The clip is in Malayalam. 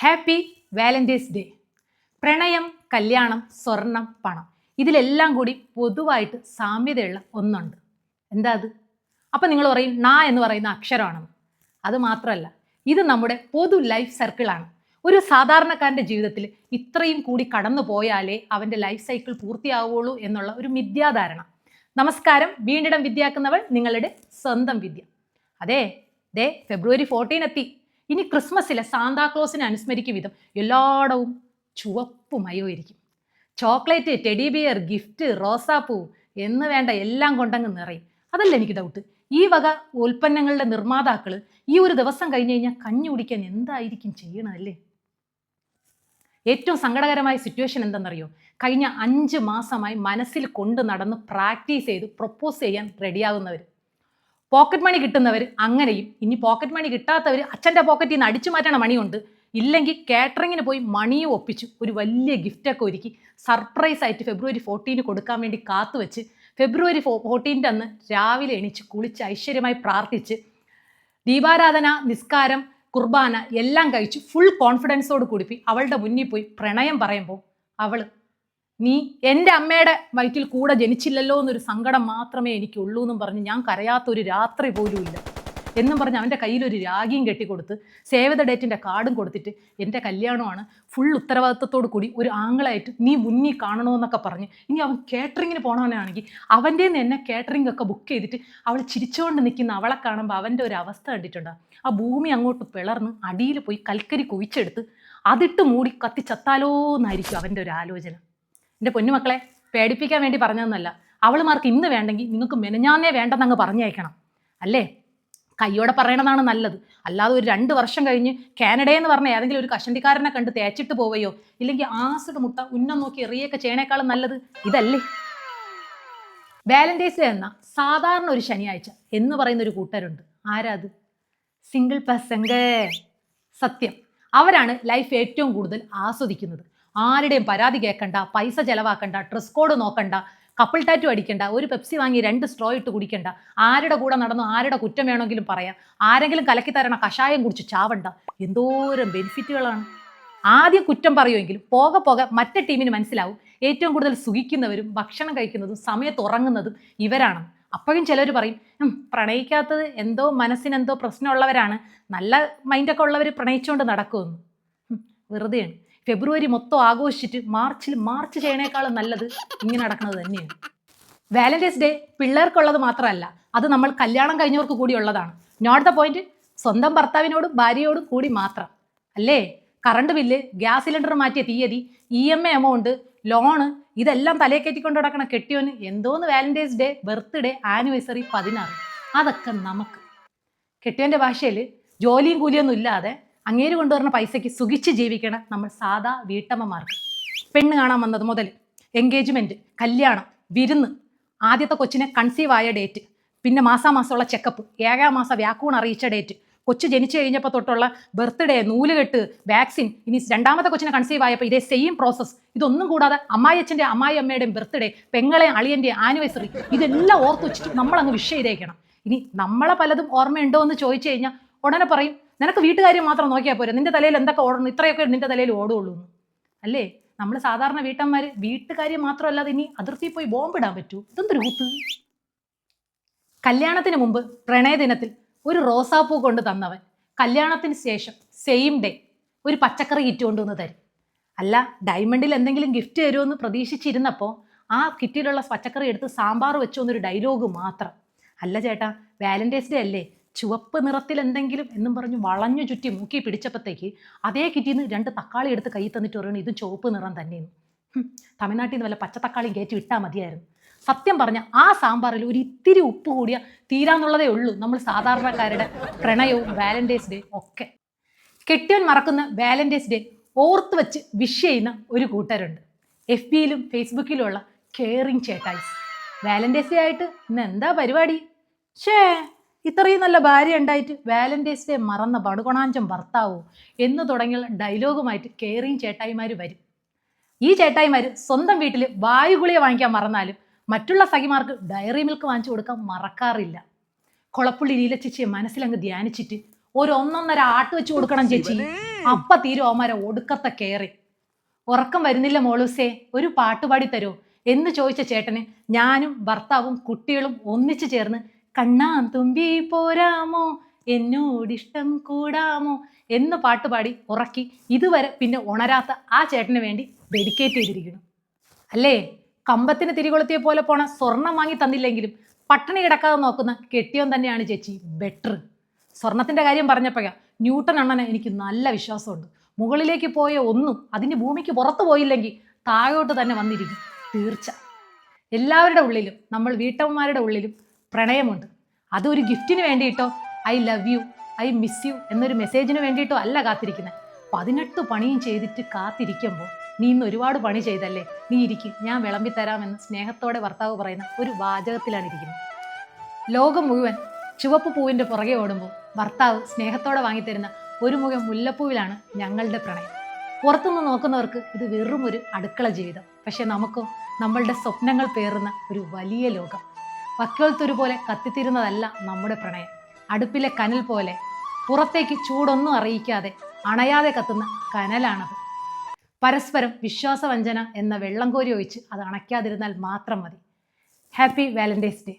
Happy Valentine's day. പ്രണയം, കല്യാണം, സ്വർണം, പണം ഇതിലെല്ലാം കൂടി പൊതുവായിട്ട് സാമ്യതയുള്ള ഒന്നുണ്ട്. എന്താ അത്? അപ്പം നിങ്ങൾ പറയും ണ എന്ന് പറയുന്ന അക്ഷരമാണെന്ന്. അത് മാത്രമല്ല, ഇത് നമ്മുടെ പൊതു ലൈഫ് സർക്കിളാണ്. ഒരു സാധാരണക്കാരൻ്റെ ജീവിതത്തിൽ ഇത്രയും കൂടി കടന്നു പോയാലേ അവൻ്റെ ലൈഫ് സൈക്കിൾ പൂർത്തിയാവുള്ളൂ എന്നുള്ള ഒരു മിഥ്യാധാരണ. നമസ്കാരം, വീണ്ടിടം വിദ്യയാക്കുന്നവൾ നിങ്ങളുടെ സ്വന്തം വിദ്യ. അതെ, ഫെബ്രുവരി 14 എത്തി. ഇനി ക്രിസ്മസിലെ സാന്താക്ലോസിനെ അനുസ്മരിക്കും വിധം എല്ലായിടവും ചുവപ്പുമയമായിരിക്കും. ചോക്ലേറ്റ്, ടെഡി ബിയർ, ഗിഫ്റ്റ്, റോസാപ്പൂ എന്ന് വേണ്ട എല്ലാം കൊണ്ടങ്ങ് നിറയും. അതല്ല എനിക്ക് ഡൗട്ട്, ഈ വക ഉൽപ്പന്നങ്ങളുടെ നിർമ്മാതാക്കൾ ഈ ഒരു ദിവസം കഴിഞ്ഞ് കഴിഞ്ഞാൽ കഞ്ഞി കുടിക്കാൻ എന്തായിരിക്കും ചെയ്യണതല്ലേ? ഏറ്റവും സങ്കടകരമായ സിറ്റുവേഷൻ എന്തെന്നറിയോ? കഴിഞ്ഞ 5 മാസമായി മനസ്സിൽ കൊണ്ട് നടന്ന് പ്രാക്ടീസ് ചെയ്ത് പ്രൊപ്പോസ് ചെയ്യാൻ റെഡിയാകുന്നവർ, പോക്കറ്റ് മണി കിട്ടുന്നവർ അങ്ങനെയും, ഇനി പോക്കറ്റ് മണി കിട്ടാത്തവർ അച്ഛൻ്റെ പോക്കറ്റിൽ നിന്ന് അടിച്ചു മാറ്റണ മണിയുണ്ട്. ഇല്ലെങ്കിൽ കാറ്ററിങ്ങിന് പോയി മണിയും ഒപ്പിച്ച് ഒരു വലിയ ഗിഫ്റ്റൊക്കെ ഒരുക്കി സർപ്രൈസ് ആയിട്ട് ഫെബ്രുവരി 14 കൊടുക്കാൻ വേണ്ടി കാത്തുവെച്ച് ഫെബ്രുവരി 14 അന്ന് രാവിലെ എണീച്ച് കുളിച്ച് ഐശ്വര്യമായി പ്രാർത്ഥിച്ച് ദീപാരാധന, നിസ്കാരം, കുർബാന എല്ലാം കഴിച്ച് ഫുൾ കോൺഫിഡൻസോട് കൂടി അവളുടെ മുന്നിൽ പോയി പ്രണയം പറയുമ്പോൾ നീ എൻ്റെ അമ്മയുടെ വയറ്റിൽ കൂടെ ജനിച്ചില്ലല്ലോ എന്നൊരു സങ്കടം മാത്രമേ എനിക്കുള്ളൂ എന്നും പറഞ്ഞ് ഞാൻ കരയാത്തൊരു രാത്രി പോലും ഇല്ല എന്നും പറഞ്ഞ് അവൻ്റെ കയ്യിലൊരു രാഗിയും കെട്ടിക്കൊടുത്ത് സേവ് ദ ഡേറ്റിൻ്റെ കാർഡും കൊടുത്തിട്ട് എൻ്റെ കല്യാണമാണ്, ഫുൾ ഉത്തരവാദിത്വത്തോടു കൂടി ഒരു ആംഗിളായിട്ട് നീ മുന്നിൽ കാണണമെന്നൊക്കെ പറഞ്ഞ് ഇനി അവൻ കേറ്ററിങ്ങിന് പോകണവനാണെങ്കിൽ അവൻ്റെ തന്നെ കേറ്ററിംഗ് ഒക്കെ ബുക്ക് ചെയ്തിട്ട് അവൾ ചിരിച്ചുകൊണ്ട് നിൽക്കുന്ന അവളെ കാണുമ്പോൾ അവൻ്റെ ഒരു അവസ്ഥ കണ്ടിട്ടുണ്ടോ? ആ ഭൂമി അങ്ങോട്ട് പിളർന്ന് അടിയിൽ പോയി കൽക്കരി കുഴിച്ചെടുത്ത് അതിട്ട് മൂടി കത്തിച്ചത്താലോ എന്നായിരിക്കും അവൻ്റെ ഒരു ആലോചന. എൻ്റെ പൊന്നുമക്കളെ, പേടിപ്പിക്കാൻ വേണ്ടി പറഞ്ഞതെന്നല്ല. അവളുമാർക്ക് ഇന്ന് വേണ്ടെങ്കിൽ നിങ്ങൾക്ക് മെനഞ്ഞാന്നേ വേണ്ടെന്നങ്ങ് പറഞ്ഞയക്കണം അല്ലേ? കയ്യോടെ പറയണതാണ് നല്ലത്. അല്ലാതെ ഒരു 2 വർഷം കഴിഞ്ഞ് കാനഡയെന്ന് പറഞ്ഞ ഏതെങ്കിലും ഒരു കഷണ്ടിക്കാരനെ കണ്ട് തേച്ചിട്ട് പോവുകയോ ഇല്ലെങ്കിൽ ആസിഡ് മുട്ട ഉന്നം നോക്കി എറിയൊക്കെ ചെയ്യണേക്കാളും നല്ലത് ഇതല്ലേ? വാലന്റൈൻസ് ഡേ എന്ന സാധാരണ ഒരു ശനിയാഴ്ച എന്ന് പറയുന്ന ഒരു കൂട്ടരുണ്ട്. ആരാത്? Single persons. സത്യം, അവരാണ് ലൈഫ് ഏറ്റവും കൂടുതൽ ആസ്വദിക്കുന്നത്. ആരുടെയും പരാതി കേൾക്കണ്ട, പൈസ ചെലവാക്കണ്ട, ഡ്രസ് കോഡ് നോക്കണ്ട, കപ്പിൾ ടാറ്റു അടിക്കണ്ട, ഒരു പെപ്സി വാങ്ങി 2 സ്ട്രോ ഇട്ട് കുടിക്കണ്ട, ആരുടെ കൂടെ നടന്നു ആരുടെ കുറ്റം വേണമെങ്കിലും പറയാം, ആരെങ്കിലും കലക്കി തരണ കഷായം കുടിച്ച് ചാവണ്ട. എന്തോരം ബെനിഫിറ്റുകളാണ്. ആദ്യം കുറ്റം പറയുമെങ്കിലും പോകെ പോകെ മറ്റേ ടീമിന് മനസ്സിലാവും ഏറ്റവും കൂടുതൽ സുഖിക്കുന്നവരും ഭക്ഷണം കഴിക്കുന്നതും സമയത്ത് ഉറങ്ങുന്നതും ഇവരാണ്. അപ്പോഴും ചിലർ പറയും പ്രണയിക്കാത്തത് എന്തോ മനസ്സിനെന്തോ പ്രശ്നമുള്ളവരാണ്, നല്ല മൈൻഡൊക്കെ ഉള്ളവർ പ്രണയിച്ചുകൊണ്ട് നടക്കുമെന്ന്. വെറുതെയാണ്. ഫെബ്രുവരി മൊത്തം ആഘോഷിച്ചിട്ട് മാർച്ച് ചെയ്യണേക്കാളും നല്ലത് ഇങ്ങനെ നടക്കുന്നത് തന്നെയാണ്. വാലന്റൈൻസ് ഡേ പിള്ളേർക്കുള്ളത് മാത്രമല്ല, അത് നമ്മൾ കല്യാണം കഴിഞ്ഞവർക്ക് കൂടി ഉള്ളതാണ്. നോട്ട് ദ പോയിന്റ്, സ്വന്തം ഭർത്താവിനോടും ഭാര്യയോടും കൂടി മാത്രം അല്ലേ? കറണ്ട് ബില്ല്, ഗ്യാസ് സിലിണ്ടർ മാറ്റിയ തീയതി, EMI എമൗണ്ട്, ലോണ് ഇതെല്ലാം തലയെ കയറ്റിക്കൊണ്ട് നടക്കണം കെട്ടിയോന്. എന്തോന്ന് വാലന്റൈൻസ് ഡേ, ബർത്ത്ഡേ, ആനിവേഴ്സറി, 16 അതൊക്കെ നമുക്ക്. കെട്ടിയോൻ്റെ ഭാഷയിൽ ജോലിയും കൂലിയൊന്നും ഇല്ലാതെ അങ്ങേര് കൊണ്ടുവരുന്ന പൈസയ്ക്ക് സുഖിച്ച് ജീവിക്കണം നമ്മൾ സാധാ വീട്ടമ്മമാർക്ക്. പെണ്ണ് കാണാൻ വന്നത് മുതൽ എൻഗേജ്മെൻറ്റ്, കല്യാണം, വിരുന്ന്, ആദ്യത്തെ കൊച്ചിനെ കൺസീവ് ആയ ഡേറ്റ്, പിന്നെ മാസാമാസമുള്ള ചെക്കപ്പ്, 7ാം മാസം വ്യാക്കൂൺ അറിയിച്ച ഡേറ്റ്, കൊച്ചു ജനിച്ചു കഴിഞ്ഞപ്പോൾ തൊട്ടുള്ള ബർത്ത്ഡേ, നൂലുകെട്ട്, വാക്സിൻ, ഇനി 2ാമത്തെ കൊച്ചിനെ കൺസീവ് ആയപ്പോൾ ഇതേ സെയിം പ്രോസസ്സ്. ഇതൊന്നും കൂടാതെ അമ്മായിയച്ഛൻ്റെ അമ്മായി അമ്മയുടെയും ബർത്ത്ഡേ, പെങ്ങളെ അളിയൻ്റെ ആനിവേഴ്സറി ഇതെല്ലാം ഓർത്ത് വെച്ചിട്ട് നമ്മളങ്ങ് വിഷ് ചെയ്തേക്കണം. ഇനി നമ്മളെ പലതും ഓർമ്മയുണ്ടോ എന്ന് ചോദിച്ചു കഴിഞ്ഞാൽ ഉടനെ പറയും നിനക്ക് വീട്ടുകാര്യം മാത്രം നോക്കിയാൽ പോരെ, നിന്റെ തലയിൽ എന്തൊക്കെ ഓടണം, ഇത്രയൊക്കെ നിന്റെ തലയിൽ ഓടുള്ളൂ എന്ന് അല്ലേ? നമ്മൾ സാധാരണ വീട്ടമ്മമാർ വീട്ടുകാര്യം മാത്രമല്ലാതെ ഇനി അതിർത്തി പോയി ബോംബിടാൻ പറ്റൂ? ഇതെന്തൊരു കൂത്ത്. കല്യാണത്തിന് മുമ്പ് പ്രണയദിനത്തിൽ ഒരു റോസാപ്പൂ കൊണ്ട് തന്നവൻ കല്യാണത്തിന് ശേഷം സെയിം ഡേ ഒരു പച്ചക്കറി കിറ്റ് കൊണ്ടുവന്ന് തരും. അല്ല, ഡയമണ്ടിൽ എന്തെങ്കിലും ഗിഫ്റ്റ് തരുമെന്ന് പ്രതീക്ഷിച്ചിരുന്നപ്പോൾ ആ കിറ്റിലുള്ള പച്ചക്കറി എടുത്ത് സാമ്പാർ വെച്ചോ എന്നൊരു ഡയലോഗ് മാത്രം. അല്ല ചേട്ടാ, വാലന്റൈൻസ് ഡേ അല്ലേ, ചുവപ്പ് നിറത്തിൽ എന്തെങ്കിലും എന്നും പറഞ്ഞ് വളഞ്ഞു ചുറ്റി മൂക്കി പിടിച്ചപ്പോഴത്തേക്ക് അതേ കിറ്റിൽ നിന്ന് 2 തക്കാളി എടുത്ത് കൈ തന്നിട്ട് പറയണം ഇത് ചുവപ്പ് നിറം തന്നെയെന്ന്. തമിഴ്നാട്ടിൽ നിന്ന് വല്ല പച്ചത്തക്കാളിയും കയറ്റി വിട്ടാൽ മതിയായിരുന്നു. സത്യം പറഞ്ഞാൽ ആ സാമ്പാറിൽ ഒരു ഇത്തിരി ഉപ്പ് കൂടിയ തീരാന്നുള്ളതേ ഉള്ളൂ നമ്മൾ സാധാരണക്കാരുടെ പ്രണയവും വാലന്റൈൻസ് ഡേ ഒക്കെ. കെട്ടിയവൻ മറക്കുന്ന വാലന്റൈൻസ് ഡേ ഓർത്ത് വെച്ച് വിഷ് ചെയ്യുന്ന ഒരു കൂട്ടരുണ്ട്. FBയിലും ഫേസ്ബുക്കിലുമുള്ള കെയറിങ് ചേട്ടായിസ്. വാലന്റൈൻസ് ഡേ ആയിട്ട് ഇന്ന് എന്താ പരിപാടി? ഇത്രയും നല്ല ഭാര്യ ഉണ്ടായിട്ട് വാലന്റൈൻസ് ഡേ മറന്ന പടുകൊണാഞ്ചം ഭർത്താവോ എന്ന് തുടങ്ങിയ ഡയലോഗുമായിട്ട് കെയറിങ് ചേട്ടായിമാർ വരും. ഈ ചേട്ടായിമാർ സ്വന്തം വീട്ടിൽ വായുഗുളിക വാങ്ങിക്കാൻ മറന്നാലും മറ്റുള്ള സഖിമാർക്ക് ഡയറി മിൽക്ക് വാങ്ങിച്ചു കൊടുക്കാൻ മറക്കാറില്ല. കുളപ്പുള്ളി ലീലച്ചിച്ചിയെ മനസ്സിലങ്ങ് ധ്യാനിച്ചിട്ട് ഒരു 1.5 ആട്ട് വെച്ച് കൊടുക്കണം ചേച്ചി. അപ്പ തീരും അവന്മാരെ ഒടുക്കത്തെ കയറി. ഉറക്കം വരുന്നില്ല മോളൂസേ, ഒരു പാട്ടുപാടി തരുമോ എന്ന് ചോദിച്ച ചേട്ടന് ഞാനും ഭർത്താവും കുട്ടികളും ഒന്നിച്ചു ചേർന്ന് കണ്ണാൻ തുമ്പി പോരാമോ എന്നോടിഷ്ടം കൂടാമോ എന്ന് പാട്ടുപാടി ഉറക്കി ഇതുവരെ പിന്നെ ഉണരാത്ത ആ ചേട്ടന് വേണ്ടി ഡെഡിക്കേറ്റ് ചെയ്തിരിക്കുന്നു. അല്ലേ, കമ്പത്തിന് തിരികൊളുത്തിയ പോലെ പോണ സ്വർണം വാങ്ങി തന്നില്ലെങ്കിലും പട്ടിണി കിടക്കാതെ നോക്കുന്ന കെട്ടിയോൻ തന്നെയാണ് ചേച്ചി ബെറ്റർ. സ്വർണത്തിൻ്റെ കാര്യം പറഞ്ഞപ്പോഴാ ന്യൂട്ടൺ അണ്ണനെ എനിക്ക് നല്ല വിശ്വാസമുണ്ട്. മുകളിലേക്ക് പോയ ഒന്നും അതിന് ഭൂമിക്ക് പുറത്തു പോയില്ലെങ്കിൽ താഴോട്ട് തന്നെ വന്നിരിക്കും തീർച്ച. എല്ലാവരുടെ ഉള്ളിലും, നമ്മൾ വീട്ടമ്മമാരുടെ ഉള്ളിലും പ്രണയമുണ്ട്. അതൊരു ഗിഫ്റ്റിന് വേണ്ടിയിട്ടോ I love you, I miss you എന്നൊരു മെസ്സേജിന് വേണ്ടിയിട്ടോ അല്ല കാത്തിരിക്കുന്നത്. 18 പണിയും ചെയ്തിട്ട് കാത്തിരിക്കുമ്പോൾ നീ ഇന്ന് ഒരുപാട് പണി ചെയ്തല്ലേ, നീ ഇരിക്കും ഞാൻ വിളമ്പിത്തരാമെന്ന് സ്നേഹത്തോടെ ഭർത്താവ് പറയുന്ന ഒരു വാചകത്തിലാണ് ഇരിക്കുന്നത്. ലോകം മുഴുവൻ ചുവപ്പ് പൂവിൻ്റെ പുറകെ ഓടുമ്പോൾ ഭർത്താവ് സ്നേഹത്തോടെ വാങ്ങിത്തരുന്ന ഒരു മുഖം മുല്ലപ്പൂവിലാണ് ഞങ്ങളുടെ പ്രണയം. പുറത്തുനിന്ന് നോക്കുന്നവർക്ക് ഇത് വെറും ഒരു അടുക്കള ജീവിതം. പക്ഷെ നമുക്കോ നമ്മളുടെ സ്വപ്നങ്ങൾ പേറുന്ന ഒരു വലിയ ലോകം. വക്കോൽത്തുരു പോലെ കത്തിത്തിരുന്നതല്ല നമ്മുടെ പ്രണയം. അടുപ്പിലെ കനൽ പോലെ പുറത്തേക്ക് ചൂടൊന്നും അറിയിക്കാതെ അണയാതെ കത്തുന്ന കനലാണത്. പരസ്പരം വിശ്വാസവഞ്ചന എന്ന വെള്ളം കോരി ഒഴിച്ച് അത് അണയ്ക്കാതിരുന്നാൽ മാത്രം മതി. Happy Valentine's day.